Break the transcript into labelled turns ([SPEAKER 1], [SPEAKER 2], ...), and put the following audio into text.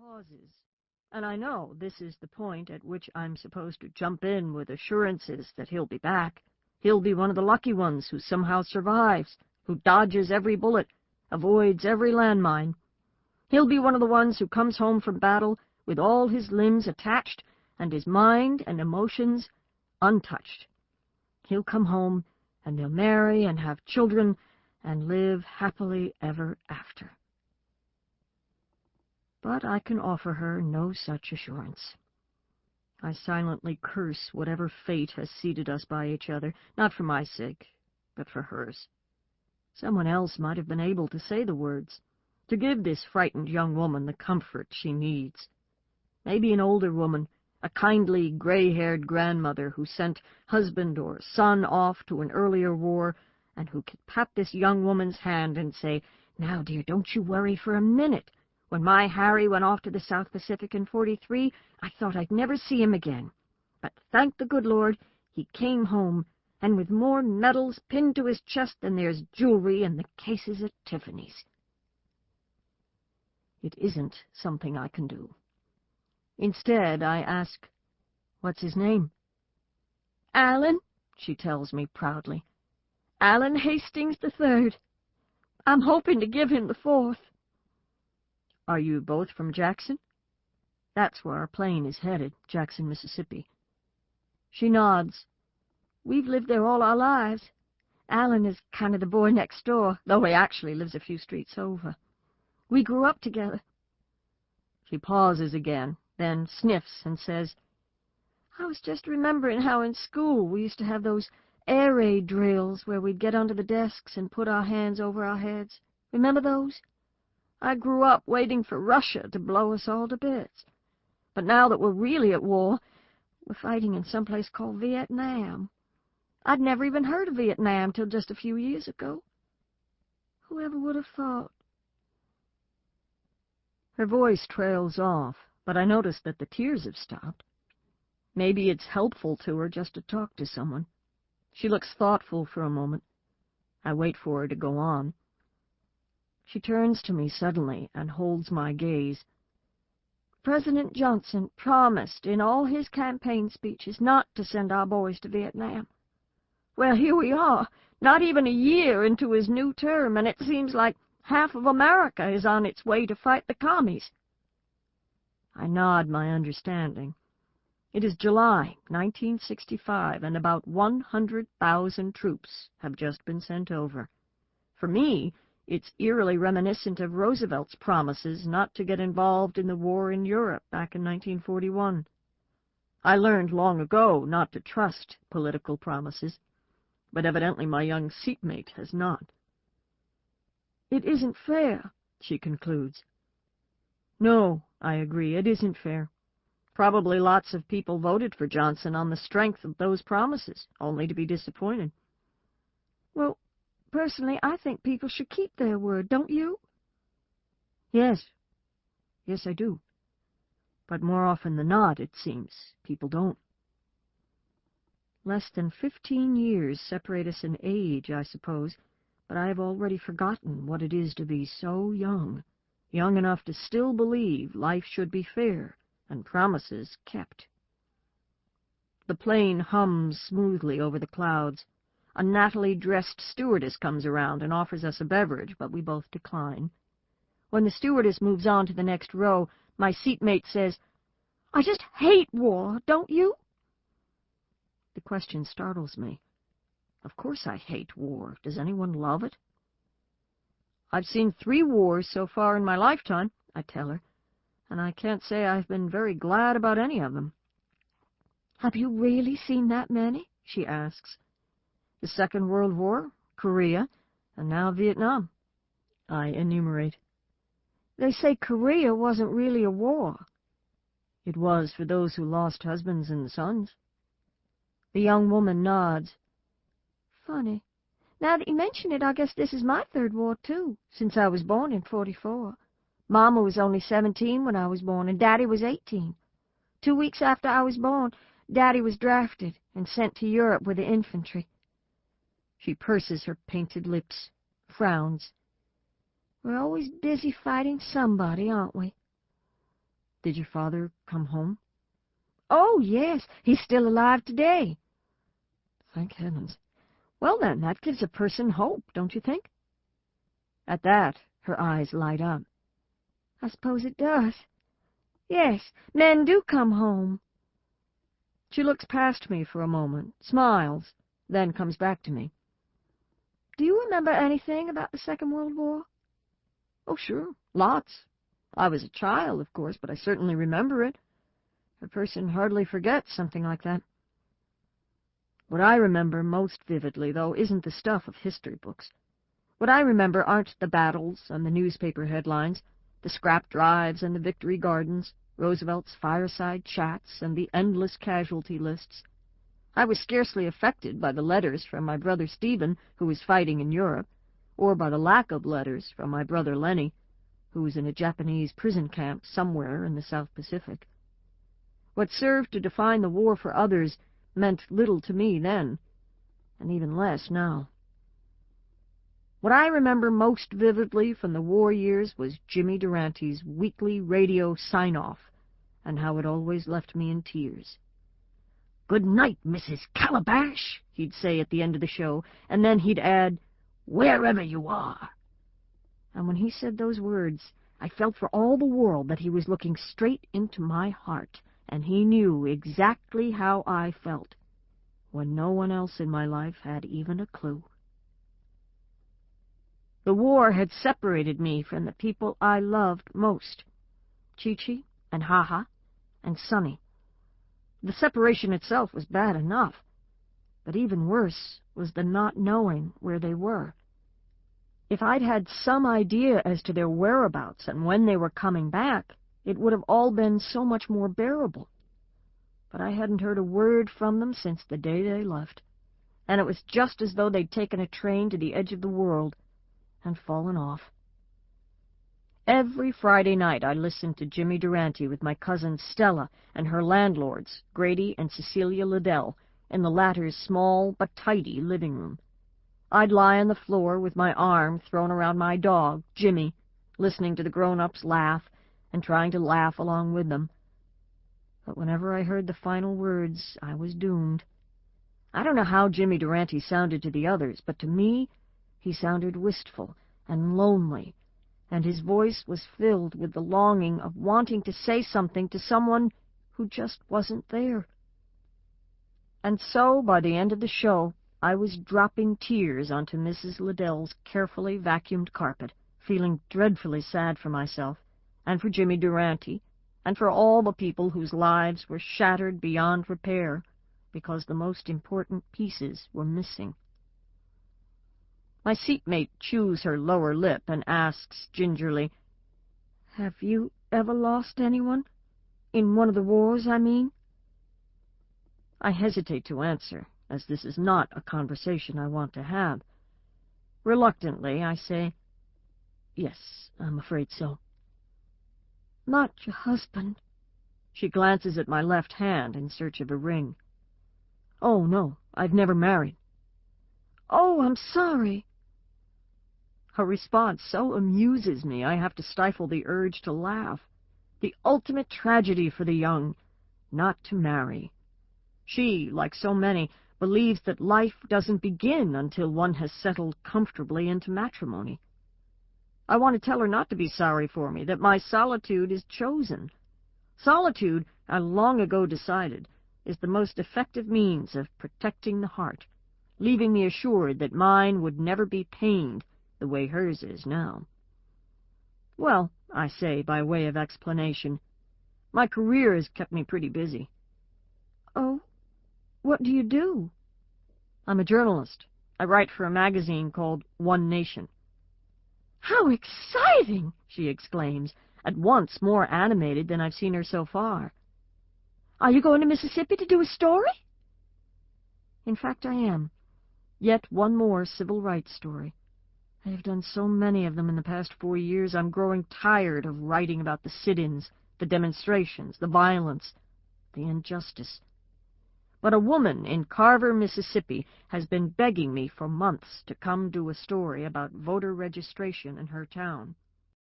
[SPEAKER 1] pauses, and I know this is the point at which I'm supposed to jump in with assurances that he'll be back. He'll be one of the lucky ones who somehow survives, who dodges every bullet, avoids every landmine. He'll be one of the ones who comes home from battle with all his limbs attached and his mind and emotions untouched. He'll come home, and they'll marry and have children and live happily ever after. But I can offer her no such assurance. I silently curse whatever fate has seated us by each other, not for my sake, but for hers. Someone else might have been able to say the words, to give this frightened young woman the comfort she needs. Maybe an older woman, a kindly, gray-haired grandmother who sent husband or son off to an earlier war, and who could pat this young woman's hand and say, "Now, dear, don't you worry for a minute. When my Harry went off to the South Pacific in '43, I thought I'd never see him again. But thank the good Lord, he came home, and with more medals pinned to his chest than there's jewelry in the cases at Tiffany's." It isn't something I can do. Instead, I ask, "What's his name?" "Alan," she tells me proudly. "Alan Hastings III. I'm hoping to give him the 4th. "Are you both from Jackson?" "That's where our plane is headed, Jackson, Mississippi." She nods. "We've lived there all our lives. Alan is kind of the boy next door, though he actually lives a few streets over. We grew up together." She pauses again, then sniffs and says, "I was just remembering how in school we used to have those air raid drills where we'd get under the desks and put our hands over our heads. Remember those? I grew up waiting for Russia to blow us all to bits. But now that we're really at war, we're fighting in some place called Vietnam. I'd never even heard of Vietnam till just a few years ago. Whoever would have thought?" Her voice trails off, but I notice that the tears have stopped. Maybe it's helpful to her just to talk to someone. She looks thoughtful for a moment. I wait for her to go on. She turns to me suddenly and holds my gaze. "President Johnson promised in all his campaign speeches not to send our boys to Vietnam. Well, here we are, not even a year into his new term, and it seems like half of America is on its way to fight the commies." I nod my understanding. It is July 1965, and about 100,000 troops have just been sent over. For me, it's eerily reminiscent of Roosevelt's promises not to get involved in the war in Europe back in 1941. I learned long ago not to trust political promises, but evidently my young seatmate has not. "It isn't fair," she concludes. "No," I agree, "it isn't fair. Probably lots of people voted for Johnson on the strength of those promises, only to be disappointed." "Well, personally, I think people should keep their word, don't you?" Yes, I do. But more often than not, it seems, people don't. Less than 15 years separate us in age, I suppose, but I have already forgotten what it is to be so young, young enough to still believe life should be fair and promises kept. The plane hums smoothly over the clouds. A nattily-dressed stewardess comes around and offers us a beverage, but we both decline. When the stewardess moves on to the next row, my seatmate says, "I just hate war, don't you?" The question startles me. Of course I hate war. Does anyone love it? "I've seen 3 wars so far in my lifetime," I tell her, "and I can't say I've been very glad about any of them." "Have you really seen that many?" she asks. "The Second World War, Korea, and now Vietnam," I enumerate. "They say Korea wasn't really a war." "It was for those who lost husbands and sons." The young woman nods. "Funny. Now that you mention it, I guess this is my 3rd war, too, since I was born in '44. Mama was only 17 when I was born, and Daddy was 18. 2 weeks after I was born, Daddy was drafted and sent to Europe with the infantry." She purses her painted lips, frowns. "We're always busy fighting somebody, aren't we?" Did your father come home? Oh, yes, he's still alive today. Thank heavens. Well, then, that gives a person hope, don't you think? At that, her eyes light up. I suppose it does. Yes, men do come home. She looks past me for a moment, smiles, then comes back to me. Do you remember anything about the Second World War? Oh, sure, lots. I was a child, of course, but I certainly remember it. A person hardly forgets something like that. What I remember most vividly, though, isn't the stuff of history books. What I remember aren't the battles and the newspaper headlines, the scrap drives and the victory gardens, Roosevelt's fireside chats and the endless casualty lists. I was scarcely affected by the letters from my brother Stephen, who was fighting in Europe, or by the lack of letters from my brother Lenny, who was in a Japanese prison camp somewhere in the South Pacific. What served to define the war for others meant little to me then, and even less now. What I remember most vividly from the war years was Jimmy Durante's weekly radio sign-off, and how it always left me in tears. "Good night, Mrs. Calabash," he'd say at the end of the show, and then he'd add, "wherever you are." And when he said those words, I felt for all the world that he was looking straight into my heart, and he knew exactly how I felt, when no one else in my life had even a clue. The war had separated me from the people I loved most, Chi-Chi and Ha-Ha and Sunny. The separation itself was bad enough, but even worse was the not knowing where they were. If I'd had some idea as to their whereabouts and when they were coming back, it would have all been so much more bearable. But I hadn't heard a word from them since the day they left, and it was just as though they'd taken a train to the edge of the world and fallen off. Every Friday night I listened to Jimmy Durante with my cousin Stella and her landlords, Grady and Cecilia Liddell, in the latter's small but tidy living room. I'd lie on the floor with my arm thrown around my dog, Jimmy, listening to the grown-ups laugh and trying to laugh along with them. But whenever I heard the final words, I was doomed. I don't know how Jimmy Durante sounded to the others, but to me he sounded wistful and lonely, and his voice was filled with the longing of wanting to say something to someone who just wasn't there. And so, by the end of the show, I was dropping tears onto Mrs. Liddell's carefully vacuumed carpet, feeling dreadfully sad for myself, and for Jimmy Durante, and for all the people whose lives were shattered beyond repair, because the most important pieces were missing. My seatmate chews her lower lip and asks gingerly, "Have you ever lost anyone? In one of the wars, I mean?" I hesitate to answer, as this is not a conversation I want to have. Reluctantly, I say, "Yes, I'm afraid so." "Not your husband?" She glances at my left hand in search of a ring. "Oh, no, I've never married." "Oh, I'm sorry." Her response so amuses me I have to stifle the urge to laugh. The ultimate tragedy for the young, not to marry. She, like so many, believes that life doesn't begin until one has settled comfortably into matrimony. I want to tell her not to be sorry for me, that my solitude is chosen. Solitude, I long ago decided, is the most effective means of protecting the heart, leaving me assured that mine would never be pained the way hers is now. "Well," I say by way of explanation, "my career has kept me pretty busy." "Oh, what do you do?" "I'm a journalist. I write for a magazine called One Nation." "How exciting!" she exclaims, at once more animated than I've seen her so far. "Are you going to Mississippi to do a story?" In fact, I am. Yet one more civil rights story. I have done so many of them in the past 4 years, I'm growing tired of writing about the sit-ins, the demonstrations, the violence, the injustice. But a woman in Carver, Mississippi, has been begging me for months to come do a story about voter registration in her town.